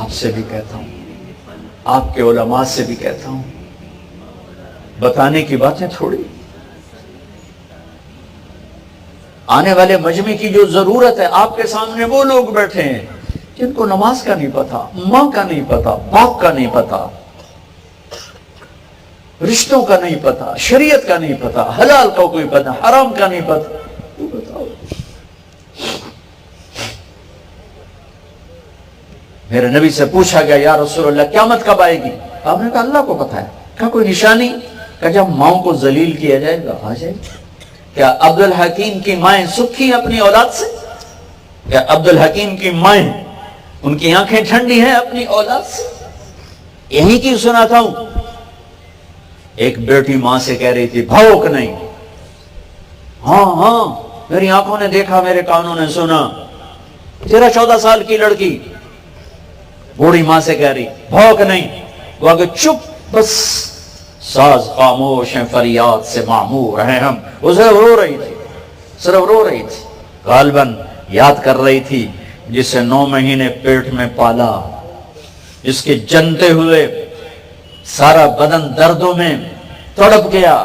آپ سے بھی کہتا ہوں، آپ کے علماء سے بھی کہتا ہوں، بتانے کی باتیں تھوڑی، آنے والے مجمع کی جو ضرورت ہے، آپ کے سامنے وہ لوگ بیٹھے ہیں جن کو نماز کا نہیں پتا، ماں کا نہیں پتا، باپ کا نہیں پتا، رشتوں کا نہیں پتا، شریعت کا نہیں پتا، حلال کا کوئی پتا، حرام کا نہیں پتا. تو بتاؤ. میرے نبی سے پوچھا گیا یا رسول اللہ قیامت کب آئے گی؟ آپ نے کہا اللہ کو پتا ہے. کہا کوئی نشانی؟ کہا جب ماؤں کو ذلیل کیا جائے گا آ جائے گا. کیا عبد الحکیم کی مائیں سکھی اپنی اولاد سے؟ کیا عبد الحکیم کی مائیں ان کی آنکھیں ٹھنڈی ہیں اپنی اولاد سے؟ یہی کی سناتا ہوں. ایک بیٹی ماں سے کہہ رہی تھی بھوک نہیں. ہاں ہاں میری آنکھوں نے دیکھا، میرے کانوں نے سنا. 13-14 سال کی لڑکی بوڑھی ماں سے کہہ رہی بھوک نہیں. وہ آگے چپ، بس ساز خاموش ہیں، فریاد سے معمور ہیں ہم. اسے رو رہی تھی، صرف رو رہی تھی، غالباً یاد کر رہی تھی جسے 9 مہینے پیٹ میں پالا، جس کے جنتے ہوئے سارا بدن دردوں میں تڑپ گیا،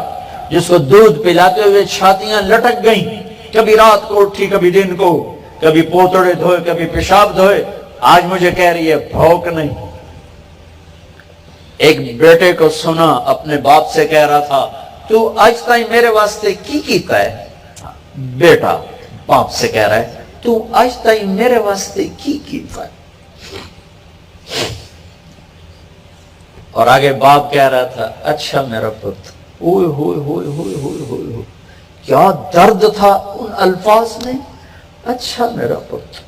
جس کو دودھ پلاتے ہوئے چھاتیاں لٹک گئیں، کبھی رات کو اٹھی، کبھی دن کو، کبھی پوتڑے دھوئے، کبھی پیشاب دھوئے. آج مجھے کہہ رہی ہے بھوک نہیں. ایک بیٹے کو سنا اپنے باپ سے کہہ رہا تھا تو آج تائیں میرے واسطے کی کیتا ہے؟ بیٹا باپ سے کہہ رہا ہے تو آج تائیں میرے واسطے کی کیتا ہے؟ اور آگے باپ کہہ رہا تھا اچھا میرا پتر. اوئے ہوئے ہوئے ہوئے ہوئے ہوئے ہوئے، کیا درد تھا ان الفاظ میں. اچھا میرا پتر.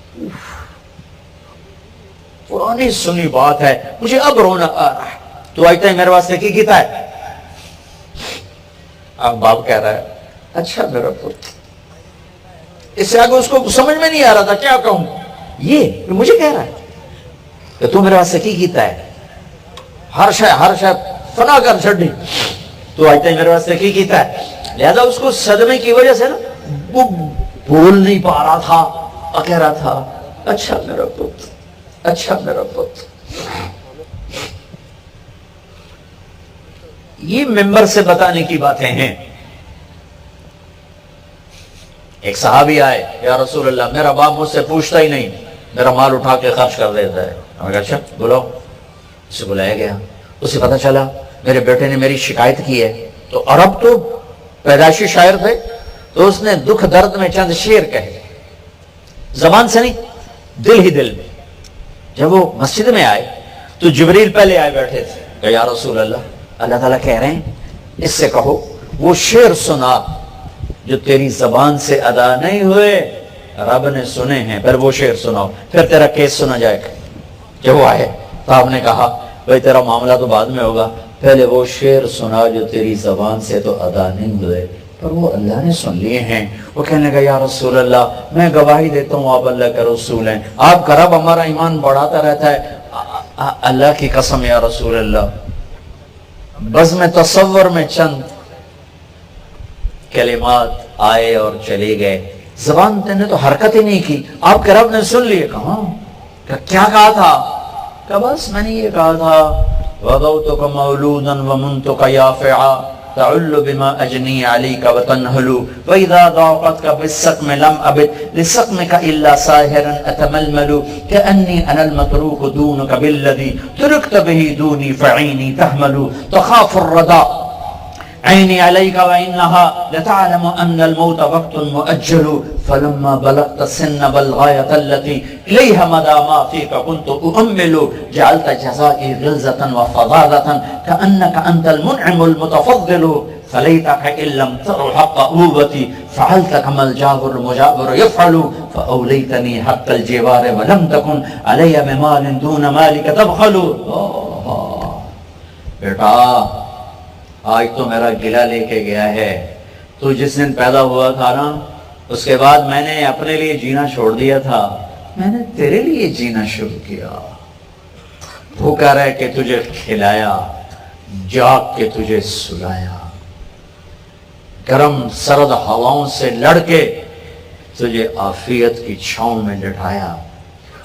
پرانی سنی بات ہے، مجھے اب رونا آ رہا ہے. تو آج تک میرے واسطے کی کیتا ہے؟ اب باپ کہہ رہا ہے اچھا میرا پتر. اس سے آگے اس کو سمجھ میں نہیں آ رہا تھا کیا کہوں. یہ مجھے کہہ رہا ہے کہ تو میرے واسطے کی کیتا ہے، ہر شے فنا کر چھڑی، تو آج تک میرے واسطے کی کیتا ہے. لہذا اس کو صدمے کی وجہ سے نا وہ بول نہیں پا رہا تھا، اور کہہ رہا تھا اچھا میرا پتر، اچھا میرا پتر. یہ ممبر سے بتانے کی باتیں ہیں. ایک صحابی آئے یا رسول اللہ میرا باپ مجھ سے پوچھتا ہی نہیں، میرا مال اٹھا کے خرچ کر دیتا ہے. میں کہا اچھا بلاؤ. اسے بلایا گیا، اسے پتا چلا میرے بیٹے نے میری شکایت کی ہے. تو عرب تو پیدائشی شاعر تھے، تو اس نے دکھ درد میں چند شعر کہے، زبان سے نہیں دل ہی دل میں. جب وہ مسجد میں آئے تو جبریل پہلے آئے بیٹھے تھے کہ یا رسول اللہ تعالیٰ کہہ رہے ہیں اس سے کہو وہ شعر سنا جو تیری زبان سے ادا نہیں ہوئے، رب نے سنے ہیں، پھر وہ شعر سناؤ، پھر تیرا کیس سنا جائے گا. جب وہ آئے تو آپ نے کہا بھائی تیرا معاملہ تو بعد میں ہوگا، پہلے وہ شعر سنا جو تیری زبان سے تو ادا نہیں ہوئے پر وہ اللہ نے سن لیے ہیں. وہ کہنے لگا یا رسول اللہ میں گواہی دیتا ہوں آپ اللہ کے رسول ہیں، آپ کا رب ہمارا ایمان بڑھاتا رہتا ہے. اللہ کی قسم یا رسول اللہ، بس میں تصور میں چند کلمات آئے اور چلے گئے، زبان نے تو حرکت ہی نہیں کی. آپ کے رب نے سن لیے. کہاں کیا کہا تھا؟ کہ بس میں نے یہ کہا تھا وَضَوْتُكَ مَوْلُودًا وَمُنْتُكَ يَافِعًا تَعُلُّ بِمَا أَجْنِي عَلَيْكَ وَتَنْهَلُ وَإِذَا ضَاقَتْكَ بِالسَّقْمِ لَمْ أَبِدْ لِسَقْمِكَ إِلَّا سَاهِرًا أَتَمَلْمَلُ كَأَنِّي أَنَا الْمَتْرُوكُ دُونَكَ بِالَّذِي تُرِكْتَ بِهِ دُونِي فَعِينِي تَحْمَلُ تَخَافُ الرَّدَى عيني عليك وإنها لتعلم أن الموت وقت مؤجل فلما بلغت السن بالغاية التي إليها مدى ما فيك كنت أؤمل جعلت جزائي غلظة وفضالة كأنك أنت المنعم المتفضل فليتك إن لم تر حق أوبتي فعلت كما الجابر المجابر يفعل فأوليتني حق الجوار ولم تكن علي بمال دون مالك تبخل. بیٹا آج تو میرا گلہ لے کے گیا ہے، تو جس دن پیدا ہوا تھا نا اس کے بعد میں نے اپنے لیے جینا چھوڑ دیا تھا، میں نے تیرے لیے جینا شروع کیا. بھوکا رہ کے تجھے کھلایا، جاگ کے تجھے سلایا، گرم سرد ہواؤں سے لڑ کے تجھے عافیت کی چھاؤں میں لٹایا،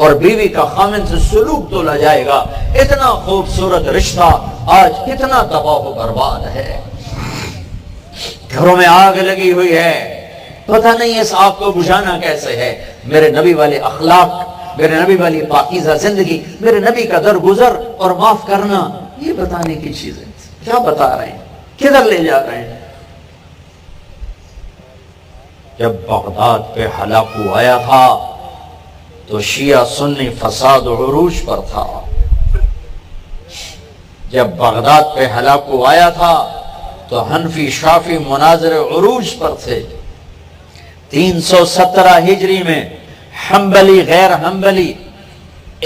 اور بیوی کا خامن سے سلوک تولا جائے گا. اتنا خوبصورت رشتہ آج کتنا تباہ و برباد ہے. گھروں میں آگ لگی ہوئی ہے, پتہ نہیں اس آگ کو بجھانا کیسے ہے. میرے نبی والے اخلاق, میرے نبی والی پاکیزہ زندگی, میرے نبی کا درگزر اور معاف کرنا, یہ بتانے کی چیزیں کیا بتا رہے ہیں, کدھر لے جا رہے ہیں. جب بغداد پہ ہلاکو آیا تھا تو شیعہ سنی فساد و عروج پر تھا. جب بغداد پہ ہلاکو آیا تھا تو حنفی شافی مناظر عروج پر تھے. 317 ہجری میں حنبلی غیر حنبلی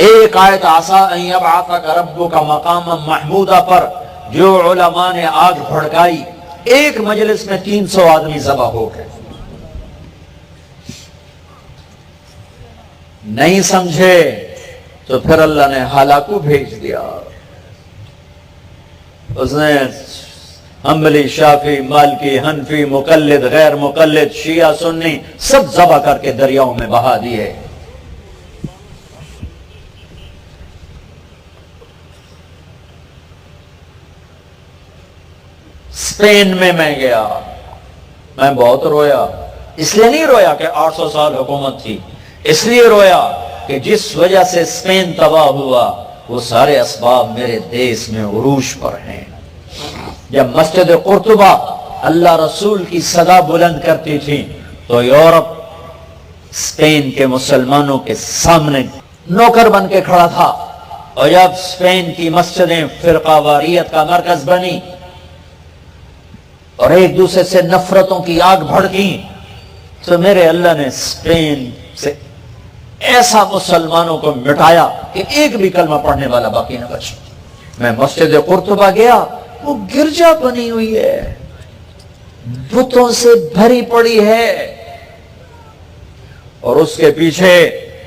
ایک آیت عسیٰ ان یبعثک ربک مقاما محمودا پر جو علماء نے آگ بھڑکائی, ایک مجلس میں 300 آدمی ذبح ہو گئے. نہیں سمجھے تو پھر اللہ نے ہلاکو بھیج دیا. اس نے حنبلی شافی مالکی حنفی مقلد غیر مقلد شیعہ سنی سب ذبح کر کے دریاؤں میں بہا دیے. اسپین میں گیا, میں بہت رویا. اس لیے نہیں رویا کہ 800 سال حکومت تھی, اس لیے رویا کہ جس وجہ سے اسپین تباہ ہوا وہ سارے اسباب میرے دیس میں عروج پر ہیں. جب مسجد قرطبہ اللہ رسول کی صدا بلند کرتی تھی تو یورپ اسپین کے مسلمانوں کے سامنے نوکر بن کے کھڑا تھا. اور جب اسپین کی مسجدیں فرقہ واریت کا مرکز بنی اور ایک دوسرے سے نفرتوں کی آگ بھڑکی تو میرے اللہ نے اسپین سے ایسا مسلمانوں کو مٹایا کہ ایک بھی کلمہ پڑھنے والا باقی نہ بچا. میں مسجد قرطبہ گیا, وہ گرجا بنی ہوئی ہے, بتوں سے بھری پڑی ہے, اور اس کے پیچھے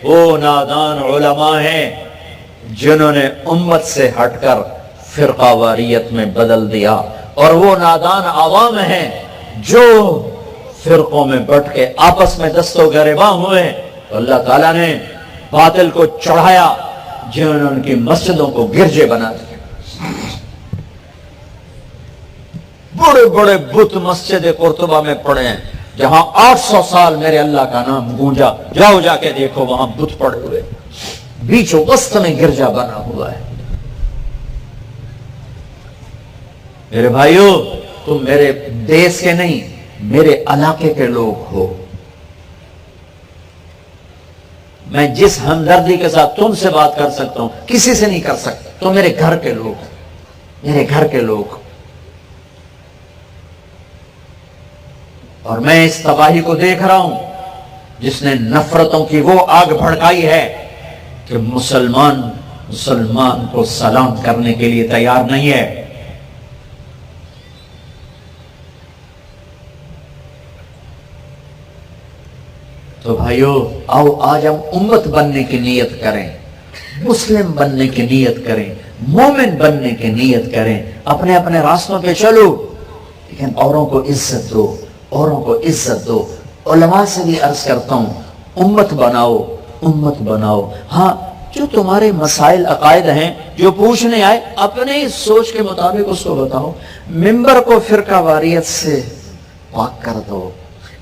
وہ نادان علماء ہیں جنہوں نے امت سے ہٹ کر فرقہ واریت میں بدل دیا, اور وہ نادان عوام ہیں جو فرقوں میں بٹ کے آپس میں دست و گریباں ہوئے. اللہ تعالیٰ نے باطل کو چڑھایا جنہوں نے ان کی مسجدوں کو گرجے بنا دیا. بڑے بڑے بت مسجد قرطبہ میں پڑے ہیں جہاں 800 سال میرے اللہ کا نام گونجا. جاؤ جا کے دیکھو, وہاں بت پڑے ہوئے, بیچ و وسط میں گرجا بنا ہوا ہے. میرے بھائیو, تم میرے دیس کے نہیں میرے علاقے کے لوگ ہو. میں جس ہمدردی کے ساتھ تم سے بات کر سکتا ہوں کسی سے نہیں کر سکتا. تو میرے گھر کے لوگ, میرے گھر کے لوگ. اور میں اس تباہی کو دیکھ رہا ہوں جس نے نفرتوں کی وہ آگ بھڑکائی ہے کہ مسلمان کو سلام کرنے کے لیے تیار نہیں ہے. تو بھائیو, آؤ آج ہم امت بننے کی نیت کریں, مسلم بننے کی نیت کریں, مومن بننے کی نیت کریں. اپنے اپنے راستوں پہ چلو, لیکن اوروں کو عزت دو, اوروں کو عزت دو. علماء سے بھی عرض کرتا ہوں, امت بناؤ, امت بناؤ. ہاں, جو تمہارے مسائل عقائد ہیں جو پوچھنے آئے اپنے سوچ کے مطابق اس کو بتاؤ. ممبر کو فرقہ واریت سے پاک کر دو.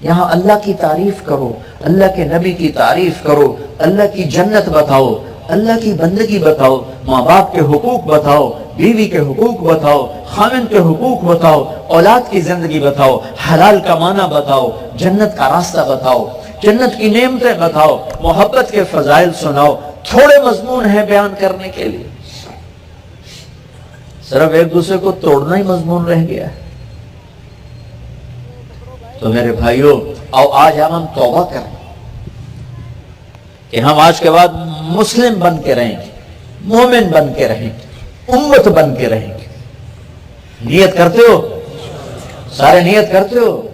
یہاں اللہ کی تعریف کرو, اللہ کے نبی کی تعریف کرو, اللہ کی جنت بتاؤ, اللہ کی بندگی بتاؤ, ماں باپ کے حقوق بتاؤ, بیوی کے حقوق بتاؤ, خامن کے حقوق بتاؤ, اولاد کی زندگی بتاؤ, حلال کمانا بتاؤ, جنت کا راستہ بتاؤ, جنت کی نعمتیں بتاؤ, محبت کے فضائل سناؤ. تھوڑے مضمون ہیں بیان کرنے کے لیے, صرف ایک دوسرے کو توڑنا ہی مضمون رہ گیا ہے. تو میرے بھائیو, آؤ آج ہم توبہ کریں کہ ہم آج کے بعد مسلم بن کے رہیں گے, مومن بن کے رہیں گے, امت بن کے رہیں گے. نیت کرتے ہو؟ سارے نیت کرتے ہو؟